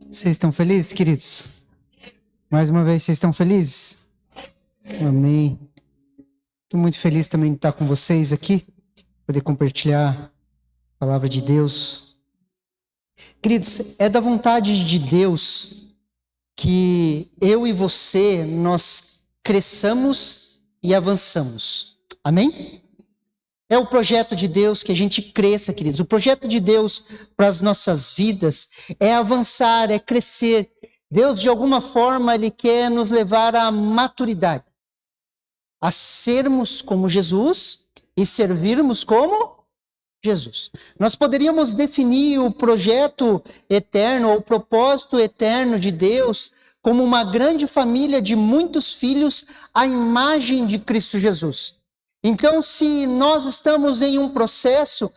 Vocês estão felizes, queridos? Mais uma vez, vocês estão felizes? Amém. Estou muito feliz também de estar com vocês aqui, poder compartilhar a palavra de Deus. Queridos, é da vontade de Deus que eu e você, nós cresçamos e avançamos. Amém? É o projeto de Deus que a gente cresça, queridos. O projeto de Deus para as nossas vidas é avançar, é crescer. Deus, de alguma forma, Ele quer nos levar à maturidade. A sermos como Jesus e servirmos como Jesus. Nós poderíamos definir o projeto eterno ou o propósito eterno de Deus como uma grande família de muitos filhos à imagem de Cristo Jesus. Então, se nós estamos em um processo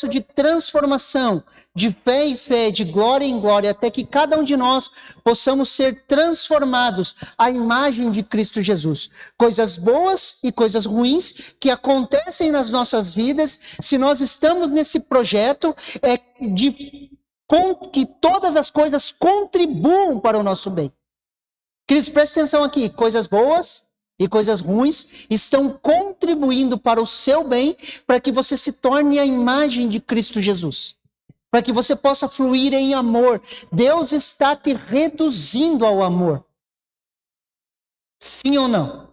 de transformação, de fé em fé, de glória em glória, até que cada um de nós possamos ser transformados à imagem de Cristo Jesus. Coisas boas e coisas ruins que acontecem nas nossas vidas, se nós estamos nesse projeto, que todas as coisas contribuam para o nosso bem. Queridos, preste atenção aqui, coisas boas e coisas ruins estão contribuindo para o seu bem, para que você se torne a imagem de Cristo Jesus. Para que você possa fluir em amor. Deus está te reduzindo ao amor. Sim ou não?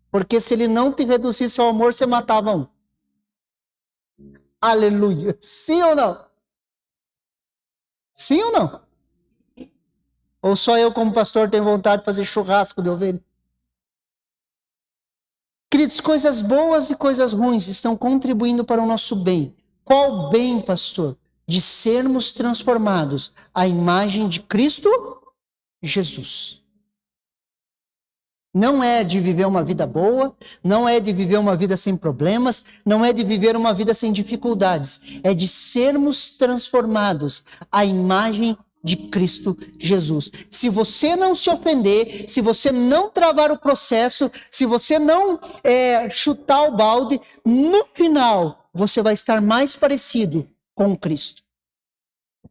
Porque se Ele não te reduzisse ao amor, você matava um. Aleluia. Sim ou não? Sim ou não? Ou só eu, como pastor, tenho vontade de fazer churrasco de ovelha? Queridos, coisas boas e coisas ruins estão contribuindo para o nosso bem. Qual bem, pastor? De sermos transformados à imagem de Cristo Jesus. Não é de viver uma vida boa, não é de viver uma vida sem problemas, não é de viver uma vida sem dificuldades. É de sermos transformados à imagem de Cristo Jesus. Se você não se ofender, se você não travar o processo, se você não chutar o balde, no final você vai estar mais parecido com Cristo.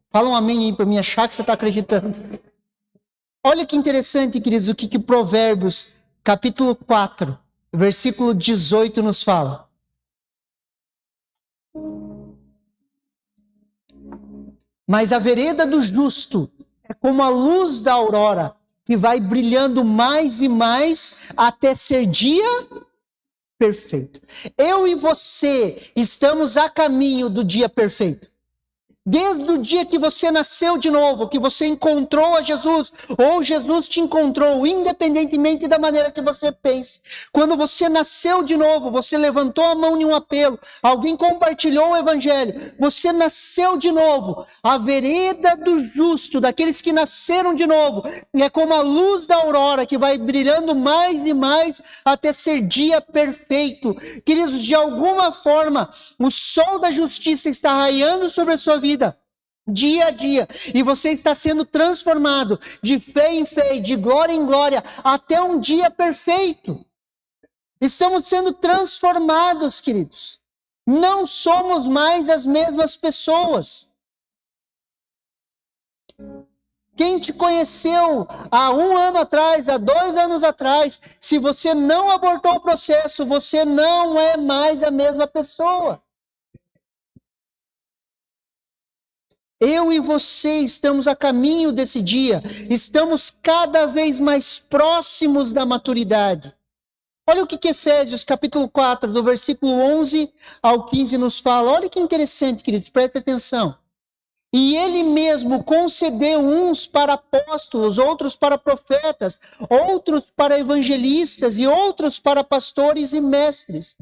Fala um amém aí para mim achar que você está acreditando. Olha que interessante, queridos, o que Provérbios, capítulo 4, versículo 18 nos fala. Mas a vereda do justo é como a luz da aurora, que vai brilhando mais e mais até ser dia perfeito. Eu e você estamos a caminho do dia perfeito. Desde o dia que você nasceu de novo, que você encontrou a Jesus, ou Jesus te encontrou, independentemente da maneira que você pense. Quando você nasceu de novo, você levantou a mão em um apelo, alguém compartilhou o evangelho, você nasceu de novo. A vereda do justo, daqueles que nasceram de novo, é como a luz da aurora, que vai brilhando mais e mais até ser dia perfeito. Queridos, de alguma forma, o sol da justiça está raiando sobre a sua vida, dia a dia, e você está sendo transformado de fé em fé, de glória em glória, até um dia perfeito. Estamos sendo transformados, queridos. Não somos mais as mesmas pessoas. Quem te conheceu há 1 ano atrás, há 2 anos atrás, se você não abortou o processo, você não é mais a mesma pessoa. Eu e você estamos a caminho desse dia. Estamos cada vez mais próximos da maturidade. Olha o que Efésios, capítulo 4, do versículo 11 ao 15 nos fala. Olha que interessante, queridos, preste atenção. E Ele mesmo concedeu uns para apóstolos, outros para profetas, outros para evangelistas e outros para pastores e mestres,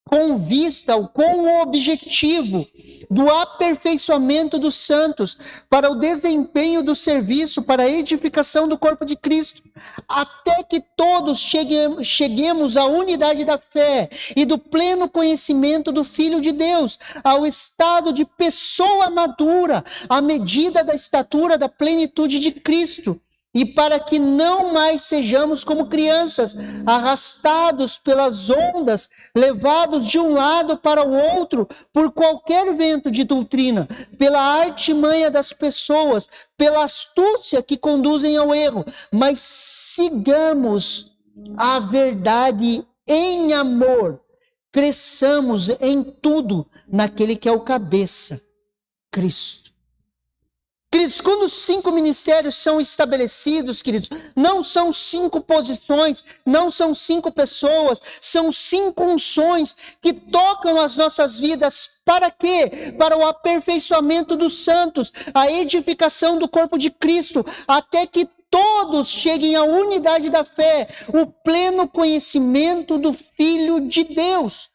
com o objetivo do aperfeiçoamento dos santos, para o desempenho do serviço, para a edificação do corpo de Cristo, até que todos cheguemos à unidade da fé e do pleno conhecimento do Filho de Deus, ao estado de pessoa madura, à medida da estatura da plenitude de Cristo. e para que não mais sejamos como crianças, arrastados pelas ondas, levados de um lado para o outro, por qualquer vento de doutrina, pela artimanha das pessoas, pela astúcia que conduzem ao erro, mas sigamos a verdade em amor, cresçamos em tudo naquele que é o cabeça, Cristo. Queridos, quando os 5 ministérios são estabelecidos, queridos, não são 5 posições, não são 5 pessoas, são 5 unções que tocam as nossas vidas. Para quê? Para o aperfeiçoamento dos santos, a edificação do corpo de Cristo, até que todos cheguem à unidade da fé, o pleno conhecimento do Filho de Deus.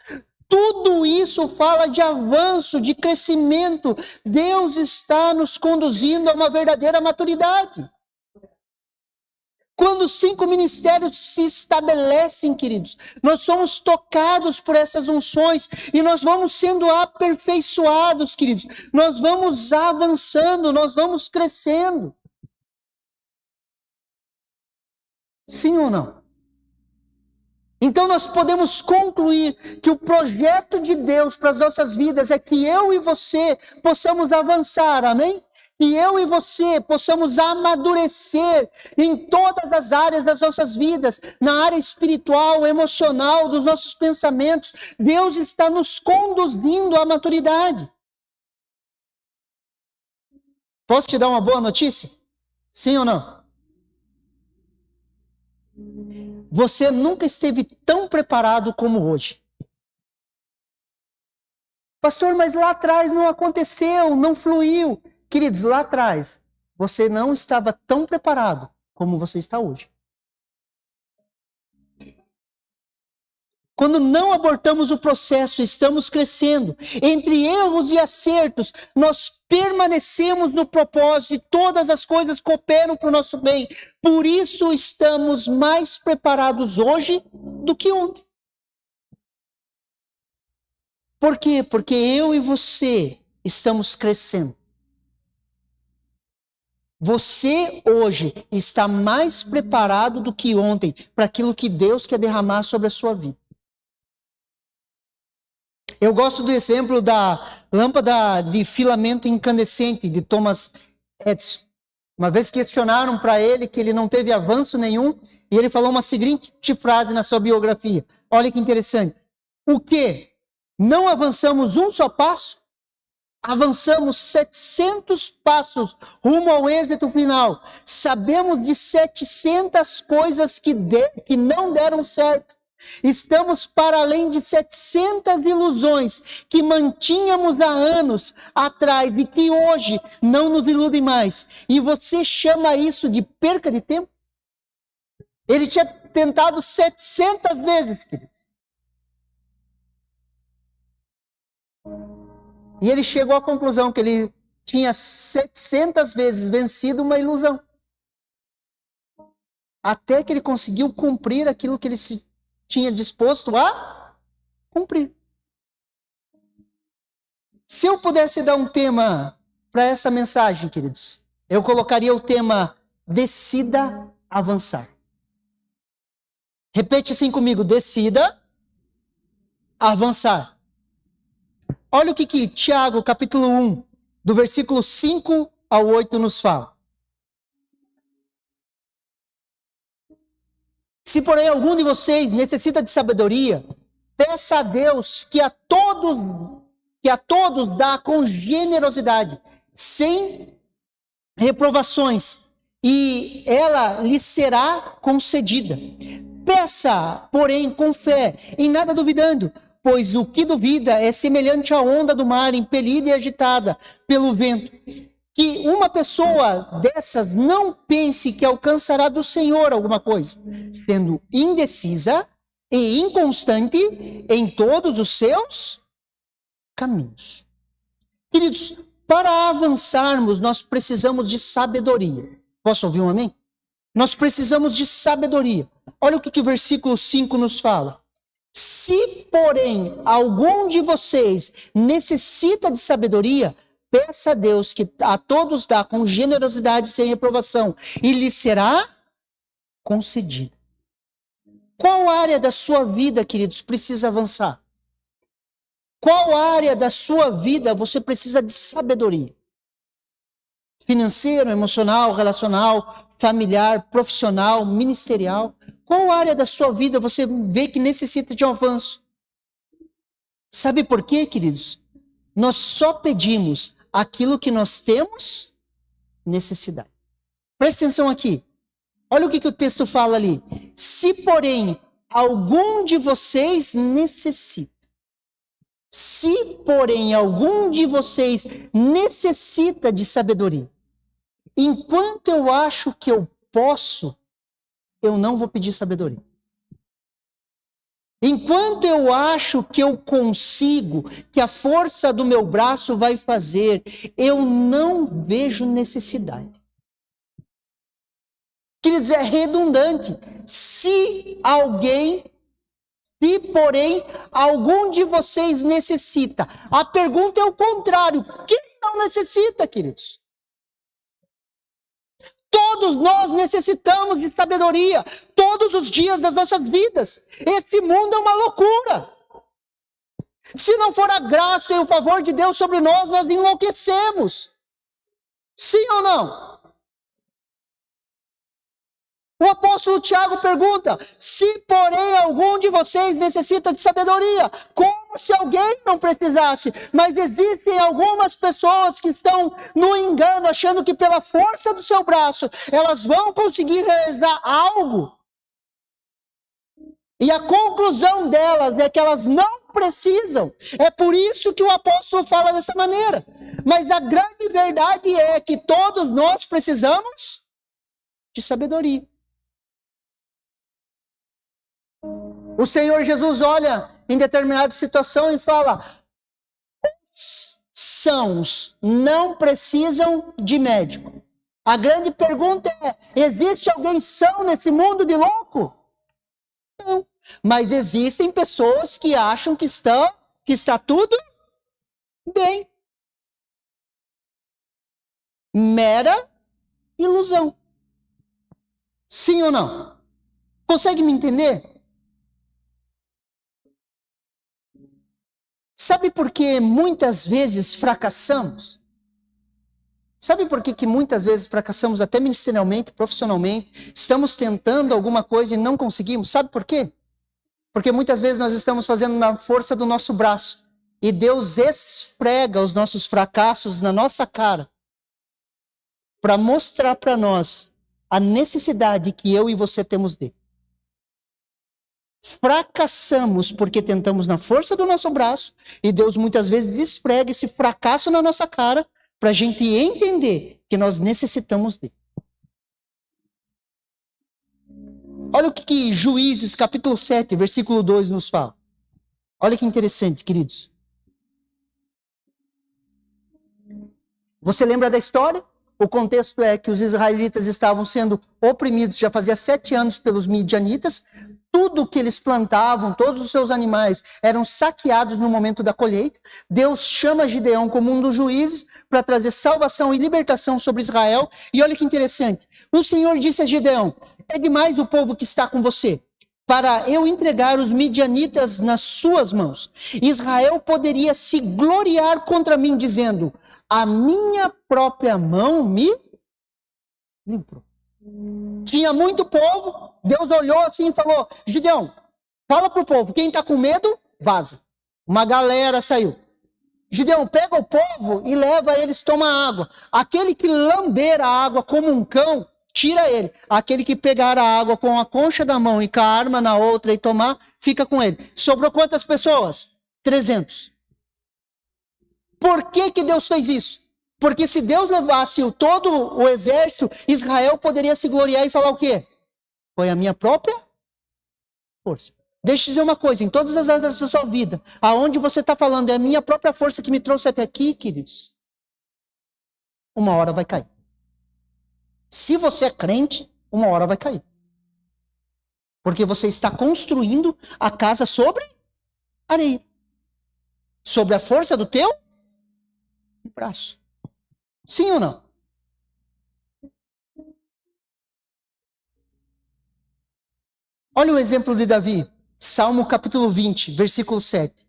Tudo isso fala de avanço, de crescimento. Deus está nos conduzindo a uma verdadeira maturidade. Quando os 5 ministérios se estabelecem, queridos, nós somos tocados por essas unções e nós vamos sendo aperfeiçoados, queridos. Nós vamos avançando, nós vamos crescendo. Sim ou não? Então nós podemos concluir que o projeto de Deus para as nossas vidas é que eu e você possamos avançar, amém? Que eu e você possamos amadurecer em todas as áreas das nossas vidas, na área espiritual, emocional, dos nossos pensamentos. Deus está nos conduzindo à maturidade. Posso te dar uma boa notícia? Sim ou não? Você nunca esteve tão preparado como hoje. Pastor, mas lá atrás não aconteceu, não fluiu. Queridos, lá atrás, você não estava tão preparado como você está hoje. Quando não abortamos o processo, estamos crescendo. Entre erros e acertos, nós permanecemos no propósito e todas as coisas cooperam para o nosso bem. Por isso estamos mais preparados hoje do que ontem. Por quê? Porque eu e você estamos crescendo. Você hoje está mais preparado do que ontem para aquilo que Deus quer derramar sobre a sua vida. Eu gosto do exemplo da lâmpada de filamento incandescente de Thomas Edison. Uma vez questionaram para ele que ele não teve avanço nenhum, e ele falou uma seguinte frase na sua biografia. Olha que interessante. O quê? Não avançamos um só passo? Avançamos 700 passos rumo ao êxito final. Sabemos de 700 coisas que não deram certo. Estamos para além de 700 ilusões que mantínhamos há anos atrás e que hoje não nos iludem mais. E você chama isso de perca de tempo? Ele tinha tentado 700 vezes, queridos. E ele chegou à conclusão que ele tinha 700 vezes vencido uma ilusão. Até que ele conseguiu cumprir aquilo que ele se tinha disposto a cumprir. Se eu pudesse dar um tema para essa mensagem, queridos, eu colocaria o tema decida avançar. Repete assim comigo, decida avançar. Olha o que Tiago, capítulo 1, do versículo 5 ao 8 nos fala. Se, porém, algum de vocês necessita de sabedoria, peça a Deus que a todos dá com generosidade, sem reprovações, e ela lhe será concedida. Peça, porém, com fé, em nada duvidando, pois o que duvida é semelhante à onda do mar, impelida e agitada pelo vento. Que uma pessoa dessas não pense que alcançará do Senhor alguma coisa, sendo indecisa e inconstante em todos os seus caminhos. Queridos, para avançarmos, nós precisamos de sabedoria. Posso ouvir um amém? Nós precisamos de sabedoria. Olha o que o versículo 5 nos fala. Se, porém, algum de vocês necessita de sabedoria, peça a Deus que a todos dá com generosidade sem reprovação, e lhe será concedida. Qual área da sua vida, queridos, precisa avançar? Qual área da sua vida você precisa de sabedoria? Financeiro, emocional, relacional, familiar, profissional, ministerial? Qual área da sua vida você vê que necessita de um avanço? Sabe por quê, queridos? Nós só pedimos aquilo que nós temos necessidade. Presta atenção aqui. Olha o que o texto fala ali. Se, porém, algum de vocês necessita. Se, porém, algum de vocês necessita de sabedoria, enquanto eu acho que eu posso, eu não vou pedir sabedoria. Enquanto eu acho que eu consigo, que a força do meu braço vai fazer, eu não vejo necessidade. Queridos, é redundante. Se, porém, algum de vocês necessita. A pergunta é o contrário. Quem não necessita, queridos? Todos nós necessitamos de sabedoria, todos os dias das nossas vidas. Esse mundo é uma loucura. Se não for a graça e o favor de Deus sobre nós, nós enlouquecemos. Sim ou não? O apóstolo Tiago pergunta, se porém algum de vocês necessita de sabedoria, como se alguém não precisasse, mas existem algumas pessoas que estão no engano, achando que pela força do seu braço, elas vão conseguir realizar algo. E a conclusão delas é que elas não precisam. É por isso que o apóstolo fala dessa maneira. Mas a grande verdade é que todos nós precisamos de sabedoria. O Senhor Jesus olha em determinada situação e fala, os sãos não precisam de médico. A grande pergunta é, existe alguém são nesse mundo de louco? Não. Mas existem pessoas que acham que está tudo bem. Mera ilusão. Sim ou não? Consegue me entender? Sabe por que muitas vezes fracassamos? Sabe por que muitas vezes fracassamos até ministerialmente, profissionalmente? Estamos tentando alguma coisa e não conseguimos. Sabe por quê? Porque muitas vezes nós estamos fazendo na força do nosso braço. E Deus esfrega os nossos fracassos na nossa cara. Para mostrar para nós a necessidade que eu e você temos dele. Fracassamos porque tentamos na força do nosso braço e Deus muitas vezes esfrega esse fracasso na nossa cara para a gente entender que nós necessitamos dele. Olha o que Juízes capítulo 7, versículo 2 nos fala. Olha que interessante, queridos. Você lembra da história? O contexto é que os israelitas estavam sendo oprimidos já fazia 7 anos pelos midianitas. Tudo que eles plantavam, todos os seus animais, eram saqueados no momento da colheita. Deus chama Gideão como um dos juízes para trazer salvação e libertação sobre Israel. E olha que interessante. O Senhor disse a Gideão, é demais o povo que está com você, para eu entregar os midianitas nas suas mãos. Israel poderia se gloriar contra mim, dizendo, a minha própria mão me livrou. Tinha muito povo, Deus olhou assim e falou, Gideão, fala pro povo, quem está com medo, vaza. Uma galera saiu. Gideão, pega o povo e leva eles tomar água. Aquele que lamber a água como um cão, tira ele. Aquele que pegar a água com a concha da mão e com a arma na outra e tomar, fica com ele. Sobrou quantas pessoas? 300. Por que Deus fez isso? Porque se Deus levasse todo o exército, Israel poderia se gloriar e falar o quê? Foi a minha própria força. Deixa eu dizer uma coisa, em todas as áreas da sua vida, aonde você está falando, é a minha própria força que me trouxe até aqui, queridos, uma hora vai cair. Se você é crente, uma hora vai cair. Porque você está construindo a casa sobre areia. Sobre a força do teu braço. Sim ou não? Olha o exemplo de Davi. Salmo capítulo 20, versículo 7.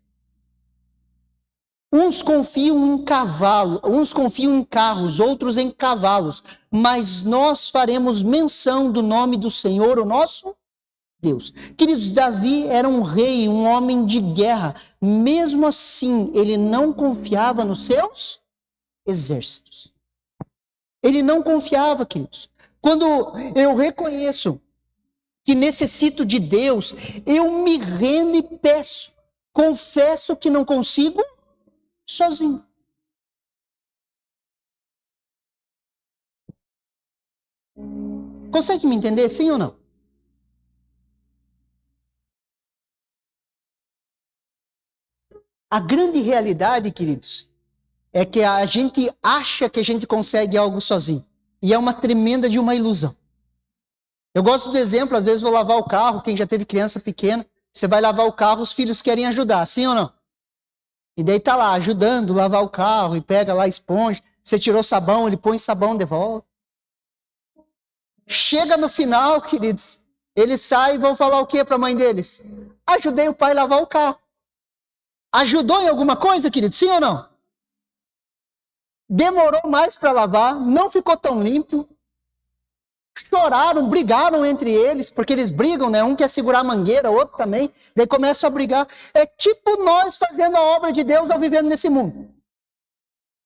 Uns confiam em cavalo, uns confiam em carros, outros em cavalos, mas nós faremos menção do nome do Senhor, o nosso Deus. Queridos, Davi era um rei, um homem de guerra. Mesmo assim, ele não confiava nos seus exércitos. Ele não confiava, queridos. Quando eu reconheço que necessito de Deus, eu me rendo e peço. Confesso que não consigo sozinho. Consegue me entender, sim ou não? A grande realidade, queridos, é que a gente acha que a gente consegue algo sozinho. E é uma tremenda de uma ilusão. Eu gosto do exemplo, às vezes vou lavar o carro, quem já teve criança pequena, você vai lavar o carro, os filhos querem ajudar, sim ou não? E daí tá lá, ajudando a lavar o carro, e pega lá a esponja, você tirou sabão, ele põe sabão de volta. Chega no final, queridos, eles saem e vão falar o quê para a mãe deles? Ajudei o pai a lavar o carro. Ajudou em alguma coisa, querido? Sim ou não? Demorou mais para lavar, não ficou tão limpo. Choraram, brigaram entre eles, porque eles brigam, né? Um quer segurar a mangueira, outro também. Daí começam a brigar. É tipo nós fazendo a obra de Deus ou vivendo nesse mundo.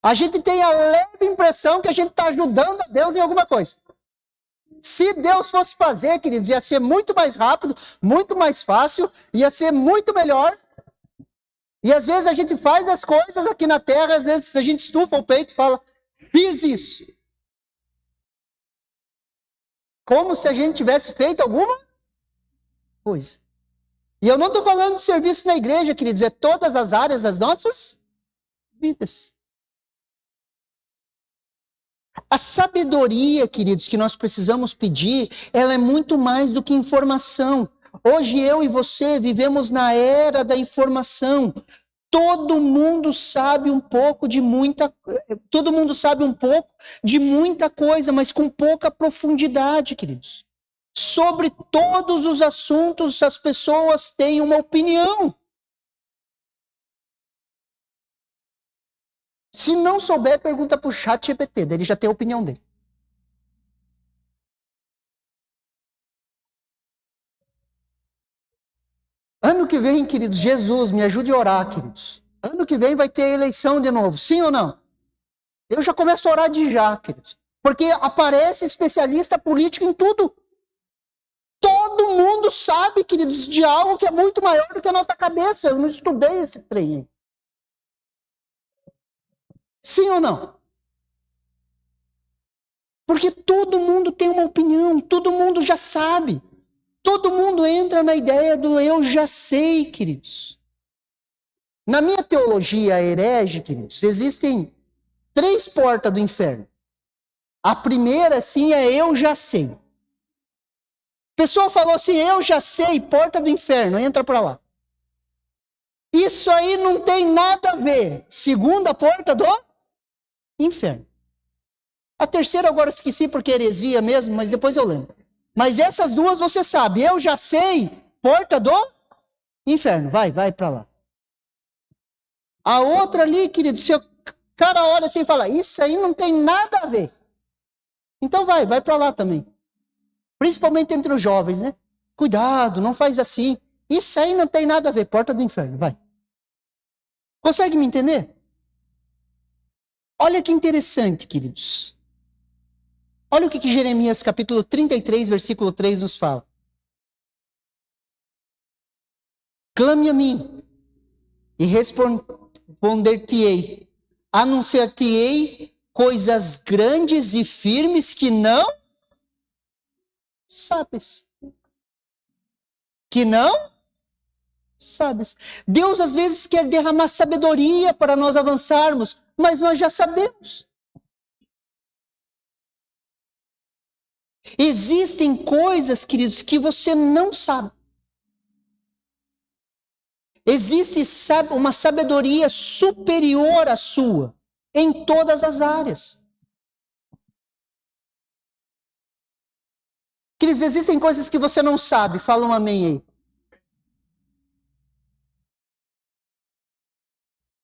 A gente tem a leve impressão que a gente está ajudando a Deus em alguma coisa. Se Deus fosse fazer, queridos, ia ser muito mais rápido, muito mais fácil, ia ser muito melhor. E às vezes a gente faz as coisas aqui na terra, às vezes a gente estufa o peito e fala, fiz isso. Como se a gente tivesse feito alguma coisa. E eu não estou falando de serviço na igreja, queridos, é todas as áreas das nossas vidas. A sabedoria, queridos, que nós precisamos pedir, ela é muito mais do que informação. Hoje eu e você vivemos na era da informação. Todo mundo sabe um pouco de muita coisa, mas com pouca profundidade, queridos. Sobre todos os assuntos, as pessoas têm uma opinião. Se não souber, pergunta para o ChatGPT, ele já tem a opinião dele. Ano que vem, queridos, Jesus, me ajude a orar, queridos. Ano que vem vai ter eleição de novo, sim ou não? Eu já começo a orar de já, queridos. Porque aparece especialista político em tudo. Todo mundo sabe, queridos, de algo que é muito maior do que a nossa cabeça. Eu não estudei esse trem. Sim ou não? Porque todo mundo tem uma opinião, todo mundo já sabe. Todo mundo entra na ideia do eu já sei, queridos. Na minha teologia herege, queridos, existem 3 portas do inferno. A primeira, sim, é eu já sei. A pessoa falou assim, eu já sei, porta do inferno, entra para lá. Isso aí não tem nada a ver. Segunda porta do inferno. A terceira agora eu esqueci porque é heresia mesmo, mas depois eu lembro. Mas essas duas você sabe, eu já sei, porta do inferno, vai para lá. A outra ali, querido, se o cara olha assim e fala, isso aí não tem nada a ver. Então vai para lá também. Principalmente entre os jovens, né? Cuidado, não faz assim. Isso aí não tem nada a ver, porta do inferno, vai. Consegue me entender? Olha que interessante, queridos. Olha o que Jeremias capítulo 33, versículo 3 nos fala. Clame a mim e responder-te-ei. Anunciar-te-ei coisas grandes e firmes que não sabes. Que não sabes. Deus às vezes quer derramar sabedoria para nós avançarmos, mas nós já sabemos. Existem coisas, queridos, que você não sabe. Existe uma sabedoria superior à sua. em todas as áreas. Queridos, existem coisas que você não sabe. Fala um amém aí.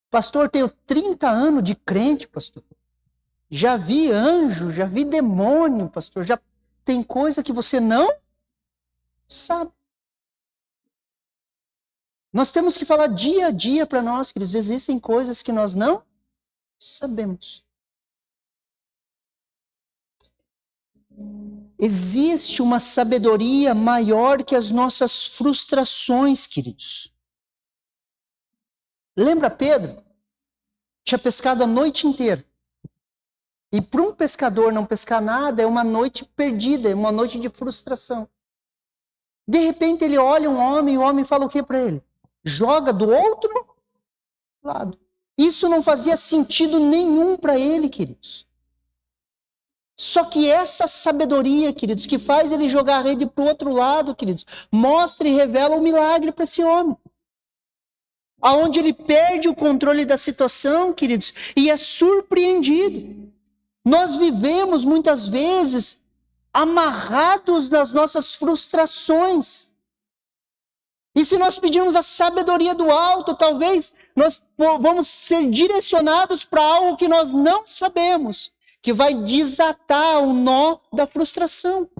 Pastor, tenho 30 anos de crente, pastor. Já vi anjo, já vi demônio, pastor. Já tem coisa que você não sabe. Nós temos que falar dia a dia para nós, queridos. Existem coisas que nós não sabemos. Existe uma sabedoria maior que as nossas frustrações, queridos. Lembra Pedro? Tinha pescado a noite inteira. E para um pescador não pescar nada é uma noite perdida, é uma noite de frustração. De repente ele olha um homem e o homem fala o que para ele? Joga do outro lado. Isso não fazia sentido nenhum para ele, queridos. Só que essa sabedoria, queridos, que faz ele jogar a rede para o outro lado, queridos, mostra e revela um milagre para esse homem. Aonde ele perde o controle da situação, queridos, e é surpreendido. Nós vivemos muitas vezes amarrados nas nossas frustrações. E se nós pedirmos a sabedoria do alto, talvez nós vamos ser direcionados para algo que nós não sabemos, que vai desatar o nó da frustração.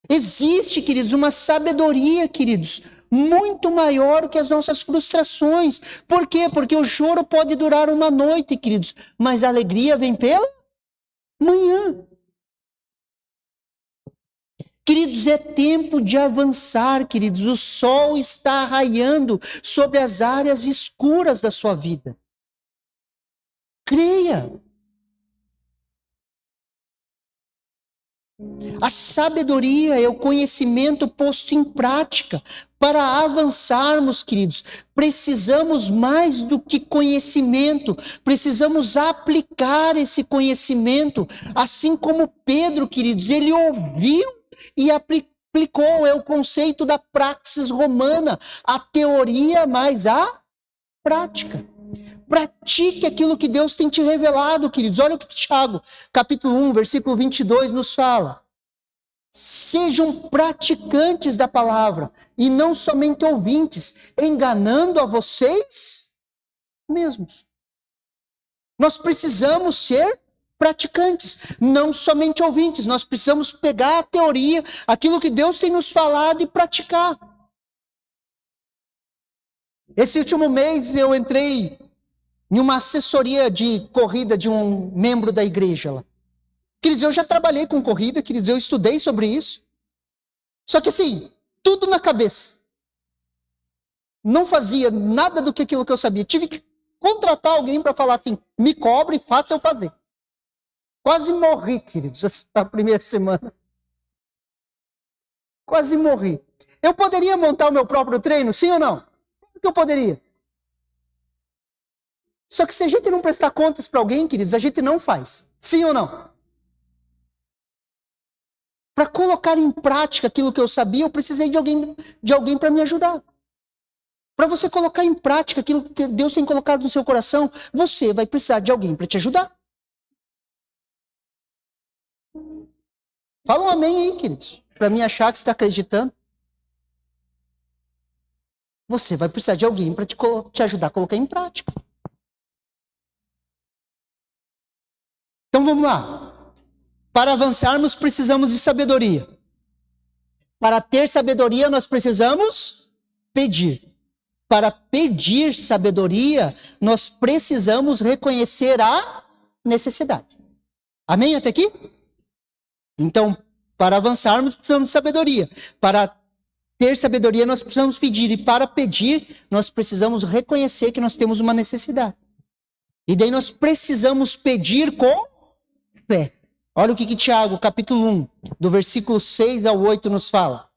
Existe, queridos, uma sabedoria, queridos, muito maior que as nossas frustrações. Por quê? Porque o choro pode durar uma noite, queridos, mas a alegria vem pela manhã. Queridos, é tempo de avançar, queridos. O sol está raiando sobre as áreas escuras da sua vida. Creia. A sabedoria é o conhecimento posto em prática. Para avançarmos, queridos, precisamos mais do que conhecimento, precisamos aplicar esse conhecimento, assim como Pedro, queridos, ele ouviu e aplicou, é o conceito da praxis romana, a teoria mais a prática. Pratique aquilo que Deus tem te revelado, queridos. Olha o que Tiago, capítulo 1, versículo 22, nos fala. Sejam praticantes da palavra e não somente ouvintes, enganando a vocês mesmos. Nós precisamos ser praticantes, não somente ouvintes. Nós precisamos pegar a teoria, aquilo que Deus tem nos falado e praticar. Esse último mês eu entrei em uma assessoria de corrida de um membro da igreja lá. Queridos, eu já trabalhei com corrida, queridos, eu estudei sobre isso. Só que assim, tudo na cabeça. Não fazia nada do que aquilo que eu sabia. Tive que contratar alguém para falar assim, me cobre e faça eu fazer. Quase morri, queridos, a primeira semana. Quase morri. Eu poderia montar o meu próprio treino, sim ou não? Claro que eu poderia. Só que se a gente não prestar contas para alguém, queridos, a gente não faz. Sim ou não? Para colocar em prática aquilo que eu sabia, eu precisei de alguém para me ajudar. Para você colocar em prática aquilo que Deus tem colocado no seu coração, você vai precisar de alguém para te ajudar. Fala um amém aí, queridos, para mim achar que você está acreditando. Você vai precisar de alguém para te ajudar a colocar em prática. Então vamos lá. Para avançarmos, precisamos de sabedoria. Para ter sabedoria, nós precisamos pedir. Para pedir sabedoria, nós precisamos reconhecer a necessidade. Amém até aqui? Então, para avançarmos, precisamos de sabedoria. Para ter sabedoria, nós precisamos pedir. E para pedir, nós precisamos reconhecer que nós temos uma necessidade. E daí nós precisamos pedir com fé. Olha o que Tiago, capítulo 1, do versículo 6 ao 8, nos fala.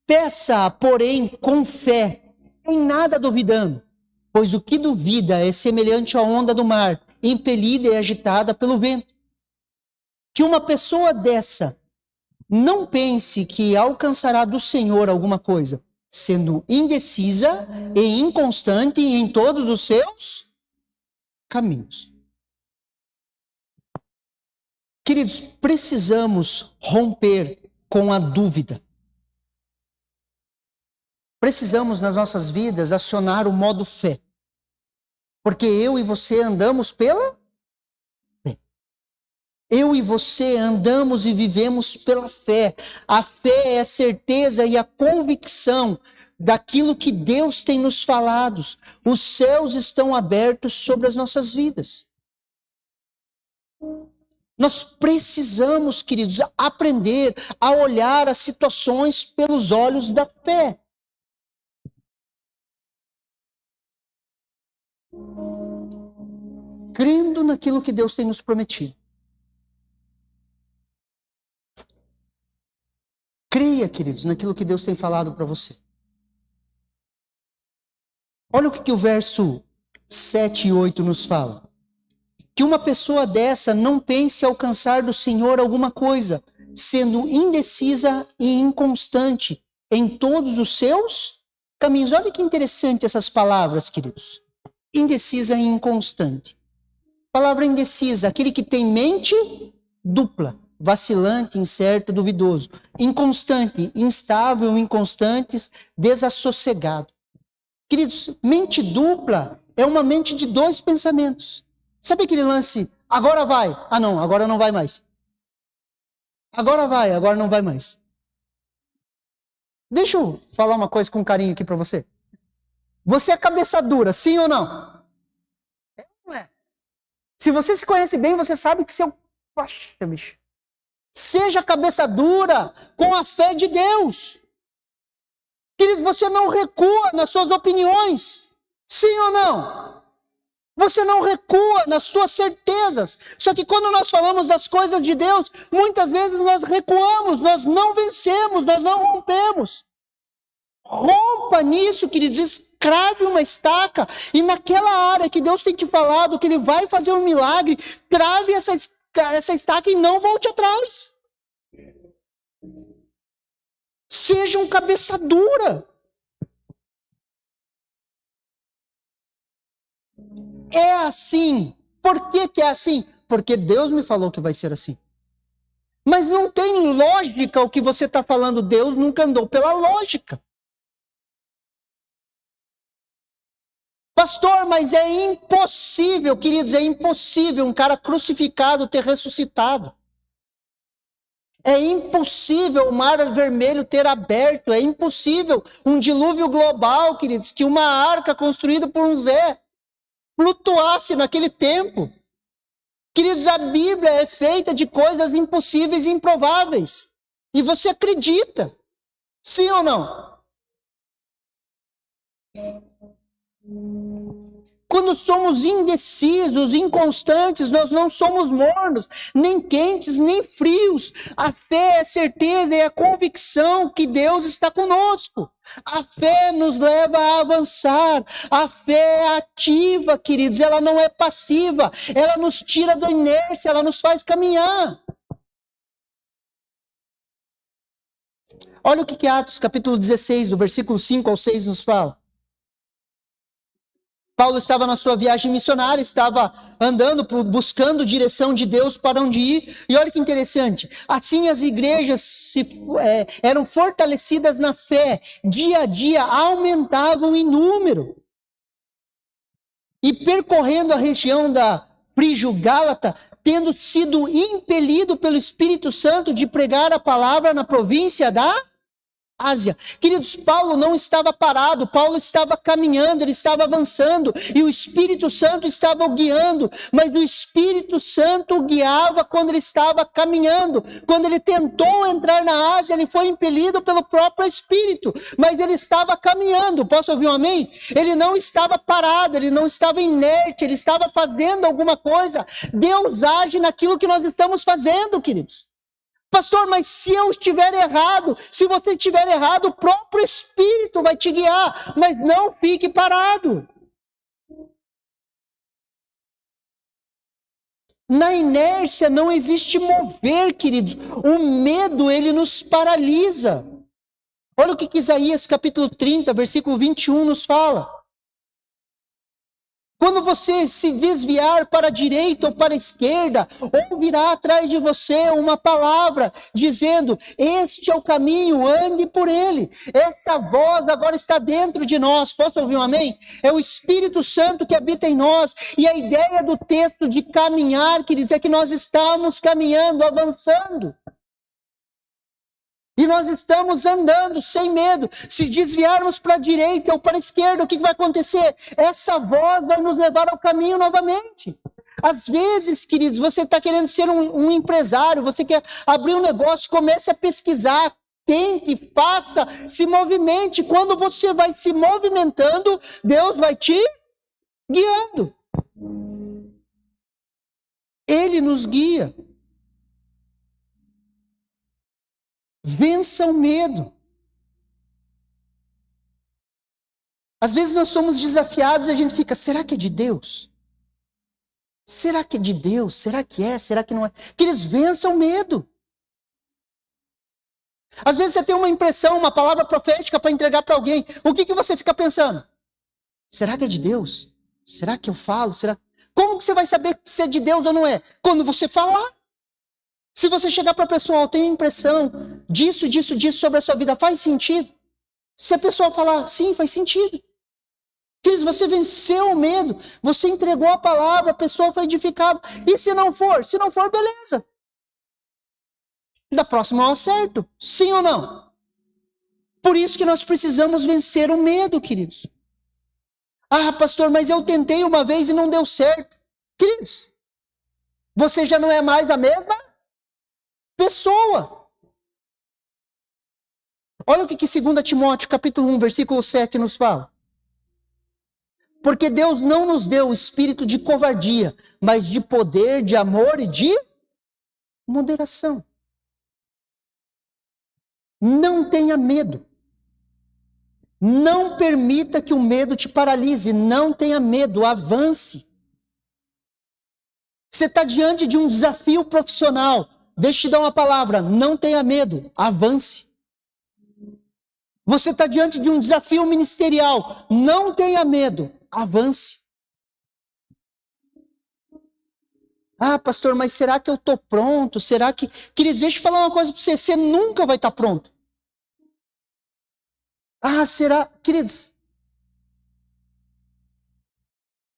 Peça, porém, com fé, em nada duvidando, pois o que duvida é semelhante à onda do mar, impelida e agitada pelo vento. Que uma pessoa dessa não pense que alcançará do Senhor alguma coisa, sendo indecisa e inconstante em todos os seus caminhos. Queridos, precisamos romper com a dúvida. Precisamos, nas nossas vidas, acionar o modo fé. Porque eu e você andamos pela fé. Eu e você andamos e vivemos pela fé. A fé é a certeza e a convicção daquilo que Deus tem nos falado. Os céus estão abertos sobre as nossas vidas. Nós precisamos, queridos, aprender a olhar as situações pelos olhos da fé. Crendo naquilo que Deus tem nos prometido. Creia, queridos, naquilo que Deus tem falado para você. Olha o que o verso 7 e 8 nos fala. Que uma pessoa dessa não pense alcançar do Senhor alguma coisa, sendo indecisa e inconstante em todos os seus caminhos. Olha que interessante essas palavras, queridos. Indecisa e inconstante. Palavra indecisa, aquele que tem mente dupla, vacilante, incerto, duvidoso. Inconstante, instável, inconstantes, desassossegado. Queridos, mente dupla é uma mente de dois pensamentos. Sabe aquele lance, agora vai, ah não, agora não vai mais. Agora vai, agora não vai mais. Deixa eu falar uma coisa com carinho aqui para você. Você é cabeça dura, sim ou não? É ou não é? Se você se conhece bem, você sabe que seu... Poxa, bicho. Seja cabeça dura com a fé de Deus. Querido, você não recua nas suas opiniões. Sim ou não? Você não recua nas suas certezas. Só que quando nós falamos das coisas de Deus, muitas vezes nós recuamos, nós não vencemos, nós não rompemos. Rompa nisso, queridos, escrave uma estaca e naquela área que Deus tem te falado, que Ele vai fazer um milagre, trave essa estaca e não volte atrás. Seja um cabeça dura. É assim. Por que é assim? Porque Deus me falou que vai ser assim. Mas não tem lógica o que você está falando. Deus nunca andou pela lógica. Pastor, mas é impossível, queridos, é impossível um cara crucificado ter ressuscitado. É impossível o mar vermelho ter aberto. É impossível um dilúvio global, queridos, que uma arca construída por um Zé flutuasse naquele tempo. Queridos, a Bíblia é feita de coisas impossíveis e improváveis. E você acredita? Sim ou não? Quando somos indecisos, inconstantes, nós não somos mornos, nem quentes, nem frios. A fé é a certeza e a convicção que Deus está conosco. A fé nos leva a avançar. A fé é ativa, queridos, ela não é passiva. Ela nos tira da inércia, ela nos faz caminhar. Olha o que Atos capítulo 16, do versículo 5 ao 6 nos fala. Paulo estava na sua viagem missionária, estava andando, buscando direção de Deus para onde ir. E olha que interessante, assim as igrejas eram fortalecidas na fé, dia a dia aumentavam em número. E percorrendo a região da Frígio-Gálata, tendo sido impelido pelo Espírito Santo de pregar a palavra na província da Ásia. Queridos, Paulo não estava parado, Paulo estava caminhando, ele estava avançando, e o Espírito Santo estava o guiando, mas o Espírito Santo o guiava quando ele estava caminhando. Quando ele tentou entrar na Ásia, ele foi impelido pelo próprio Espírito, mas ele estava caminhando. Posso ouvir um amém? Ele não estava parado, ele não estava inerte, ele estava fazendo alguma coisa. Deus age naquilo que nós estamos fazendo, queridos. Pastor, mas se eu estiver errado, se você estiver errado, o próprio Espírito vai te guiar, mas não fique parado. Na inércia não existe mover, queridos. O medo, ele nos paralisa. Olha o que Isaías capítulo 30, versículo 21 nos fala. Quando você se desviar para a direita ou para a esquerda, ouvirá atrás de você uma palavra dizendo: este é o caminho, ande por ele. Essa voz agora está dentro de nós. Posso ouvir um amém? É o Espírito Santo que habita em nós. E a ideia do texto de caminhar, quer dizer que nós estamos caminhando, avançando. E nós estamos andando sem medo. Se desviarmos para a direita ou para a esquerda, o que vai acontecer? Essa voz vai nos levar ao caminho novamente. Às vezes, queridos, você está querendo ser um empresário, você quer abrir um negócio, comece a pesquisar, tente, faça, se movimente. Quando você vai se movimentando, Deus vai te guiando. Ele nos guia. Vença o medo. Às vezes nós somos desafiados e a gente fica, será que é de Deus? Será que é de Deus? Será que é? Será que não é? Que eles vençam o medo. Às vezes você tem uma impressão, uma palavra profética para entregar para alguém. O que você fica pensando? Será que é de Deus? Será que eu falo? Como que você vai saber se é de Deus ou não é? Quando você falar. Se você chegar para a pessoa, eu tenho impressão disso sobre a sua vida, faz sentido? Se a pessoa falar, sim, faz sentido. Queridos, você venceu o medo, você entregou a palavra, a pessoa foi edificada. E se não for? Se não for, beleza. Da próxima eu acerto, sim ou não? Por isso que nós precisamos vencer o medo, queridos. Ah, pastor, mas eu tentei uma vez e não deu certo. Queridos, você já não é mais a mesma pessoa. Olha o que 2 Timóteo, capítulo 1, versículo 7 nos fala. Porque Deus não nos deu o espírito de covardia, mas de poder, de amor e de moderação. Não tenha medo. Não permita que o medo te paralise. Não tenha medo, avance. Você está diante de um desafio profissional. Deixa eu te dar uma palavra, não tenha medo, avance. Você está diante de um desafio ministerial, não tenha medo, avance. Ah, pastor, mas será que eu estou pronto? Será que... Queridos, deixa eu falar uma coisa para você, você nunca vai estar pronto. Ah, será? Queridos,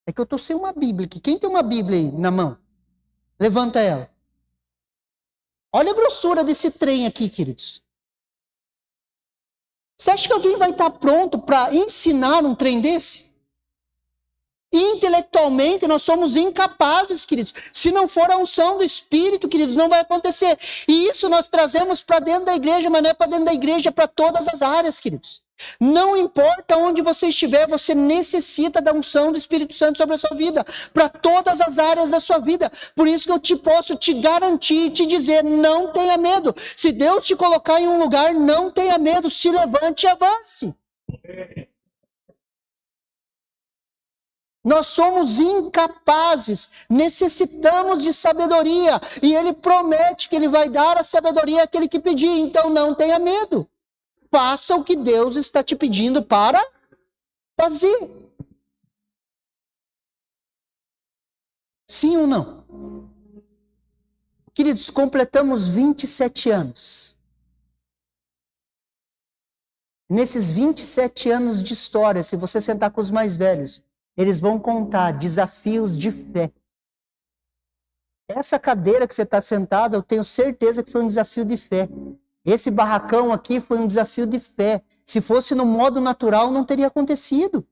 é que eu estou sem uma Bíblia aqui. Quem tem uma Bíblia aí na mão? Levanta ela. Olha a grossura desse trem aqui, queridos. Você acha que alguém vai estar pronto para ensinar um trem desse? Intelectualmente, nós somos incapazes, queridos. Se não for a unção do Espírito, queridos, não vai acontecer. E isso nós trazemos para dentro da igreja, mas não é para dentro da igreja, para todas as áreas, queridos. Não importa onde você estiver, você necessita da unção do Espírito Santo sobre a sua vida, para todas as áreas da sua vida. Por isso que eu posso te garantir e te dizer, não tenha medo. Se Deus te colocar em um lugar, não tenha medo, se levante e avance. Nós somos incapazes, necessitamos de sabedoria, e Ele promete que Ele vai dar a sabedoria àquele que pedir, então não tenha medo. Faça o que Deus está te pedindo para fazer. Sim ou não? Queridos, completamos 27 anos. Nesses 27 anos de história, se você sentar com os mais velhos, eles vão contar desafios de fé. Essa cadeira que você está sentado, eu tenho certeza que foi um desafio de fé. Esse barracão aqui foi um desafio de fé. Se fosse no modo natural, não teria acontecido.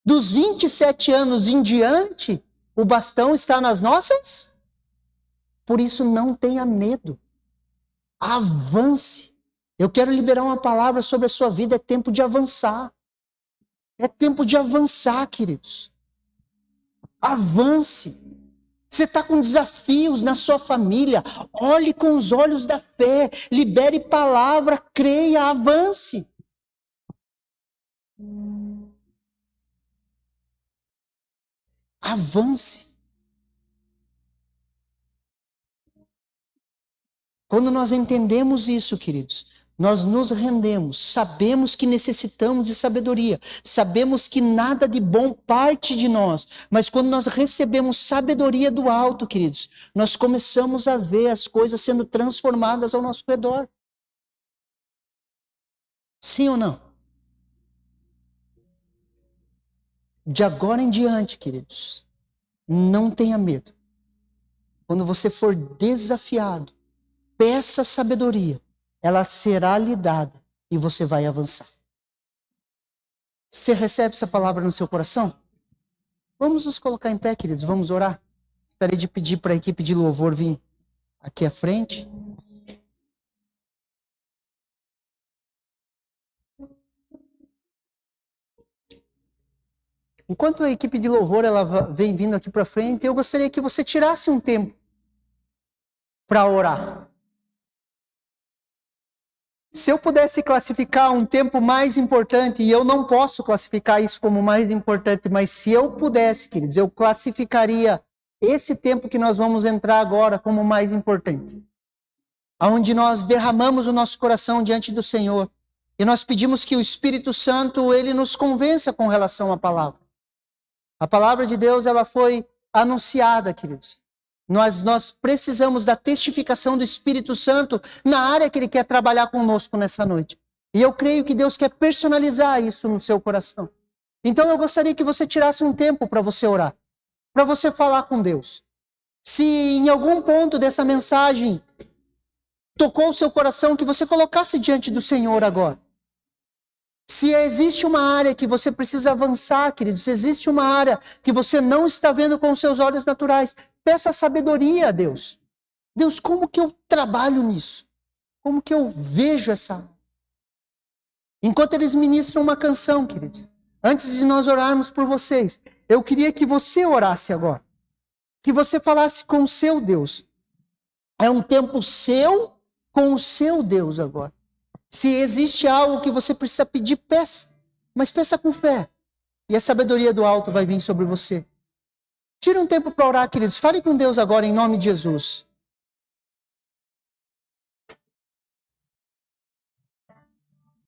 Dos 27 anos em diante, o bastão está nas nossas. Por isso, não tenha medo. Avance. Eu quero liberar uma palavra sobre a sua vida. É tempo de avançar. É tempo de avançar, queridos. Avance. Você está com desafios na sua família. Olhe com os olhos da fé. Libere palavra, creia, avance. Avance. Quando nós entendemos isso, queridos, Nós nos rendemos, sabemos que necessitamos de sabedoria, sabemos que nada de bom parte de nós, mas quando nós recebemos sabedoria do alto, queridos, nós começamos a ver as coisas sendo transformadas ao nosso redor. Sim ou não? De agora em diante, queridos, não tenha medo. Quando você for desafiado, peça sabedoria. Ela será lhe dada e você vai avançar. Você recebe essa palavra no seu coração? Vamos nos colocar em pé, queridos, vamos orar. Gostaria de pedir para a equipe de louvor vir aqui à frente. Enquanto a equipe de louvor ela vem vindo aqui para frente, eu gostaria que você tirasse um tempo para orar. Se eu pudesse classificar um tempo mais importante, e eu não posso classificar isso como mais importante, mas se eu pudesse, queridos, eu classificaria esse tempo que nós vamos entrar agora como mais importante. Onde nós derramamos o nosso coração diante do Senhor. E nós pedimos que o Espírito Santo, ele nos convença com relação à palavra. A palavra de Deus, ela foi anunciada, queridos. Nós precisamos da testificação do Espírito Santo na área que Ele quer trabalhar conosco nessa noite. E eu creio que Deus quer personalizar isso no seu coração. Então eu gostaria que você tirasse um tempo para você orar, para você falar com Deus. Se em algum ponto dessa mensagem tocou o seu coração, que você colocasse diante do Senhor agora. Se existe uma área que você precisa avançar, queridos, se existe uma área que você não está vendo com os seus olhos naturais, peça sabedoria a Deus. Deus, como que eu trabalho nisso? Como que eu vejo essa área? Enquanto eles ministram uma canção, queridos, antes de nós orarmos por vocês, eu queria que você orasse agora. Que você falasse com o seu Deus. É um tempo seu com o seu Deus agora. Se existe algo que você precisa pedir, peça. Mas peça com fé. E a sabedoria do alto vai vir sobre você. Tira um tempo para orar, queridos. Fale com Deus agora em nome de Jesus.